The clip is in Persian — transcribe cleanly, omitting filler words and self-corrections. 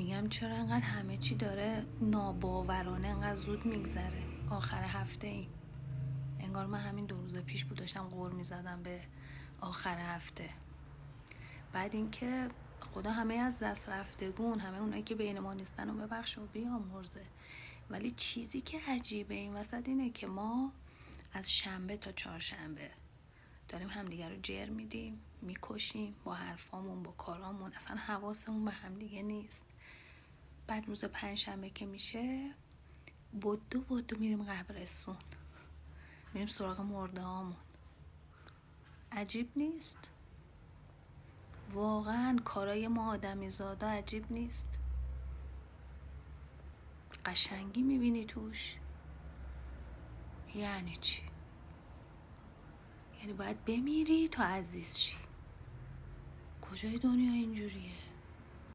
میگم چرا انقدر همه چی داره ناباورانه انقدر زود میگذره. آخر هفته ای انگار من همین 2 روز پیش بود داشتم غور میزدم به آخر هفته. بعد اینکه خدا همه از دست رفتگون، همه اونایی که بین ما نیستن و ببخش و بیامرزه. ولی چیزی که عجیبه این وسط اینه که ما از شنبه تا چهارشنبه داریم همدیگه رو جر میدیم، میکشیم با حرفامون، با کارامون، اصلا حواسمون به همدیگه نیست. بعد روز پنجشنبه که میشه بدو میریم قبرستون، میریم سراغ مرده هامون. عجیب نیست؟ واقعا کارای ما آدمی زادا عجیب نیست؟ قشنگی میبینی توش؟ یعنی چی؟ یعنی باید بمیری تا عزیز شی؟ کجای دنیا اینجوریه؟